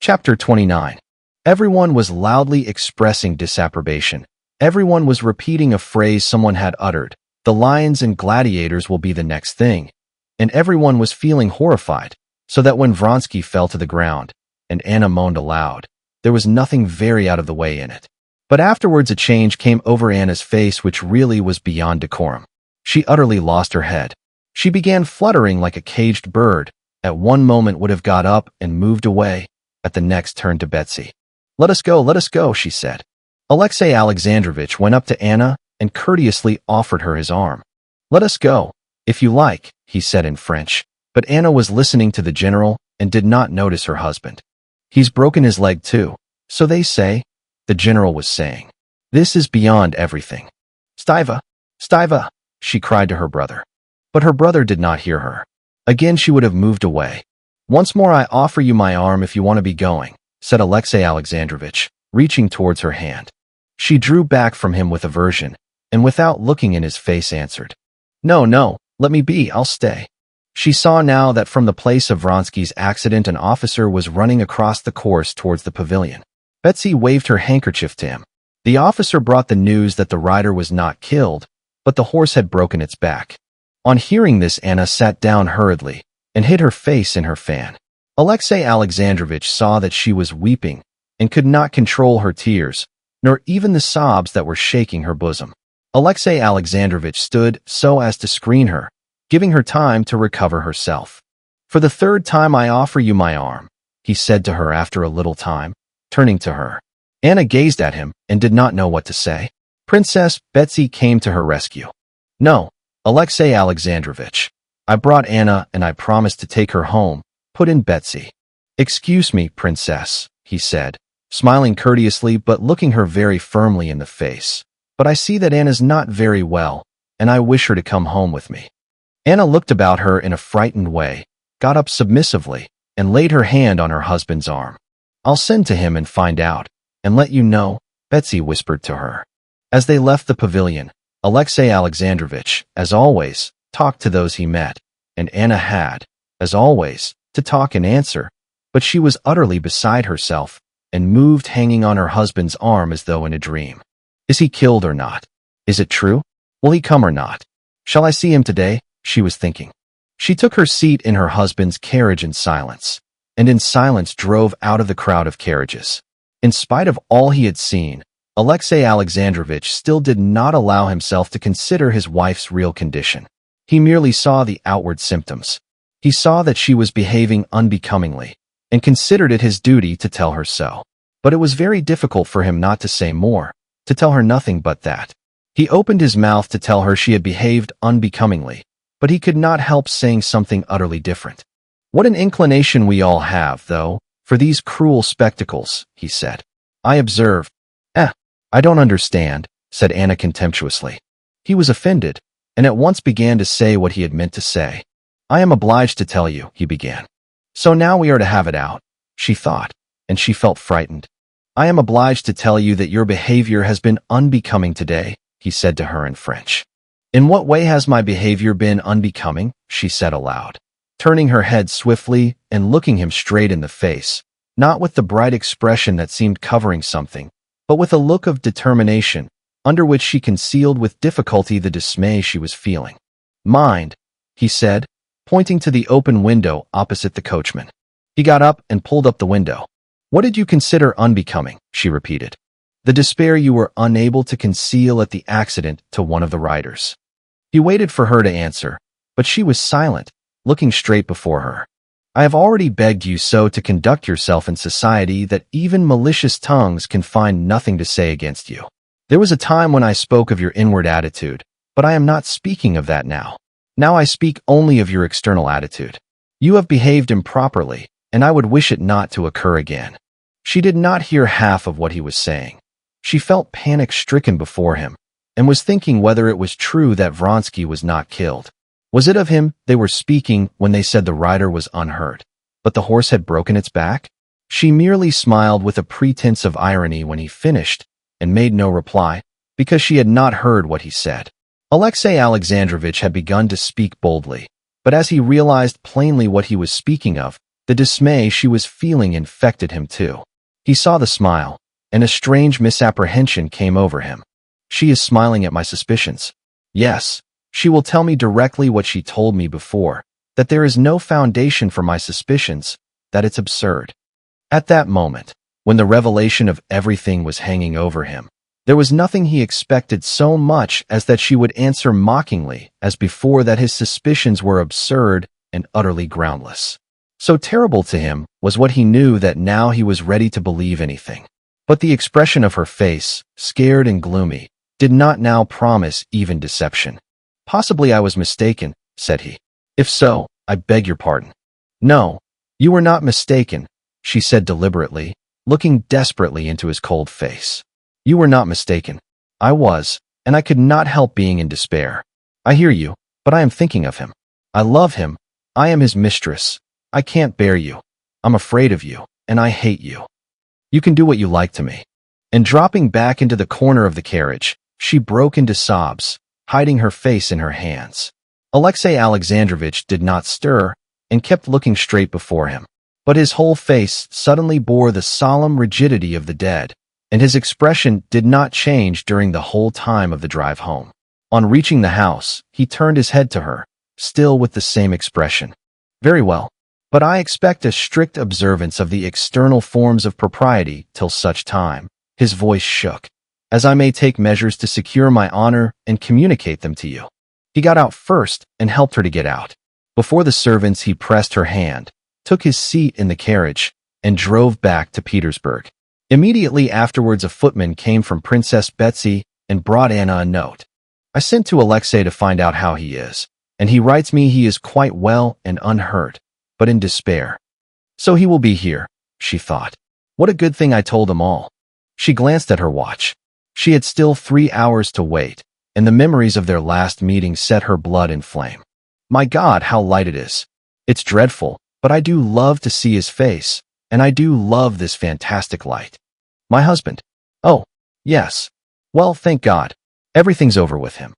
Chapter 29. Everyone was loudly expressing disapprobation. Everyone was repeating a phrase someone had uttered. The lions and gladiators will be the next thing. And everyone was feeling horrified, so that when Vronsky fell to the ground, and Anna moaned aloud, there was nothing very out of the way in it. But afterwards a change came over Anna's face which really was beyond decorum. She utterly lost her head. She began fluttering like a caged bird. At one moment would have got up and moved away. At the next turned to Betsy. Let us go, she said. Alexey Alexandrovitch went up to Anna and courteously offered her his arm. Let us go, if you like, he said in French, but Anna was listening to the general and did not notice her husband. He's broken his leg too, so they say, the general was saying. This is beyond everything. Stiva, she cried to her brother. But her brother did not hear her. Again she would have moved away. Once more I offer you my arm if you want to be going, said Alexey Alexandrovitch, reaching towards her hand. She drew back from him with aversion, and without looking in his face answered, No, let me be, I'll stay. She saw now that from the place of Vronsky's accident an officer was running across the course towards the pavilion. Betsy waved her handkerchief to him. The officer brought the news that the rider was not killed, but the horse had broken its back. On hearing this Anna sat down hurriedly, and hid her face in her fan. Alexey Alexandrovitch saw that she was weeping, and could not control her tears, nor even the sobs that were shaking her bosom. Alexey Alexandrovitch stood so as to screen her, giving her time to recover herself. For the third time I offer you my arm, he said to her after a little time, turning to her. Anna gazed at him and did not know what to say. Princess Betsy came to her rescue. No, Alexey Alexandrovitch. I brought Anna and I promised to take her home, put in Betsy. Excuse me, princess, he said, smiling courteously but looking her very firmly in the face. But I see that Anna's not very well, and I wish her to come home with me. Anna looked about her in a frightened way, got up submissively, and laid her hand on her husband's arm. I'll send to him and find out, and let you know, Betsy whispered to her. As they left the pavilion, Alexey Alexandrovitch, as always, talked to those he met, and Anna had, as always, to talk and answer, but she was utterly beside herself, and moved hanging on her husband's arm as though in a dream. Is he killed or not? Is it true? Will he come or not? Shall I see him today? She was thinking. She took her seat in her husband's carriage in silence, and in silence drove out of the crowd of carriages. In spite of all he had seen, Alexey Alexandrovitch still did not allow himself to consider his wife's real condition. He merely saw the outward symptoms. He saw that she was behaving unbecomingly, and considered it his duty to tell her so. But it was very difficult for him not to say more, to tell her nothing but that. He opened his mouth to tell her she had behaved unbecomingly, but he could not help saying something utterly different. What an inclination we all have, though, for these cruel spectacles, he said. I observed. I don't understand, said Anna contemptuously. He was offended, and at once began to say what he had meant to say. I am obliged to tell you, he began. So now we are to have it out, she thought, and she felt frightened. I am obliged to tell you that your behavior has been unbecoming today, he said to her in French. In what way has my behavior been unbecoming? She said aloud, turning her head swiftly and looking him straight in the face, not with the bright expression that seemed covering something, but with a look of determination, under which she concealed with difficulty the dismay she was feeling. Mind, he said, pointing to the open window opposite the coachman. He got up and pulled up the window. What did you consider unbecoming? She repeated. The despair you were unable to conceal at the accident to one of the riders. He waited for her to answer, but she was silent, looking straight before her. I have already begged you so to conduct yourself in society that even malicious tongues can find nothing to say against you. There was a time when I spoke of your inward attitude, but I am not speaking of that now. Now I speak only of your external attitude. You have behaved improperly, and I would wish it not to occur again. She did not hear half of what he was saying. She felt panic-stricken before him, and was thinking whether it was true that Vronsky was not killed. Was it of him they were speaking when they said the rider was unhurt, but the horse had broken its back? She merely smiled with a pretense of irony when he finished, and made no reply, because she had not heard what he said. Alexey Alexandrovitch had begun to speak boldly, but as he realized plainly what he was speaking of, The dismay she was feeling infected him too. He saw the smile, and a strange misapprehension came over him. She is smiling at my suspicions. Yes, she will tell me directly what she told me before, that there is no foundation for my suspicions, that it's absurd. At that moment, when the revelation of everything was hanging over him, there was nothing he expected so much as that she would answer mockingly as before that his suspicions were absurd and utterly groundless. So terrible to him was what he knew that now he was ready to believe anything. But the expression of her face, scared and gloomy, did not now promise even deception. Possibly I was mistaken, said he. If so, I beg your pardon. No, you were not mistaken, she said deliberately, looking desperately into his cold face. You were not mistaken. I was, and I could not help being in despair. I hear you, but I am thinking of him. I love him. I am his mistress. I can't bear you. I'm afraid of you, and I hate you. You can do what you like to me. And dropping back into the corner of the carriage, she broke into sobs, hiding her face in her hands. Alexei Alexandrovich did not stir and kept looking straight before him. But his whole face suddenly bore the solemn rigidity of the dead, and his expression did not change during the whole time of the drive home. On reaching the house, he turned his head to her, still with the same expression. Very well, but I expect a strict observance of the external forms of propriety till such time, his voice shook, as I may take measures to secure my honor and communicate them to you. He got out first and helped her to get out. Before the servants he pressed her hand, took his seat in the carriage, and drove back to Petersburg. Immediately afterwards a footman came from Princess Betsy and brought Anna a note. I sent to Alexei to find out how he is, and he writes me he is quite well and unhurt, but in despair. So he will be here, she thought. What a good thing I told him all. She glanced at her watch. She had still 3 hours to wait, and the memories of their last meeting set her blood in flame. My God, how light it is. It's dreadful, but I do love to see his face, and I do love this fantastic light. My husband. Oh, yes. Well, thank God. Everything's over with him.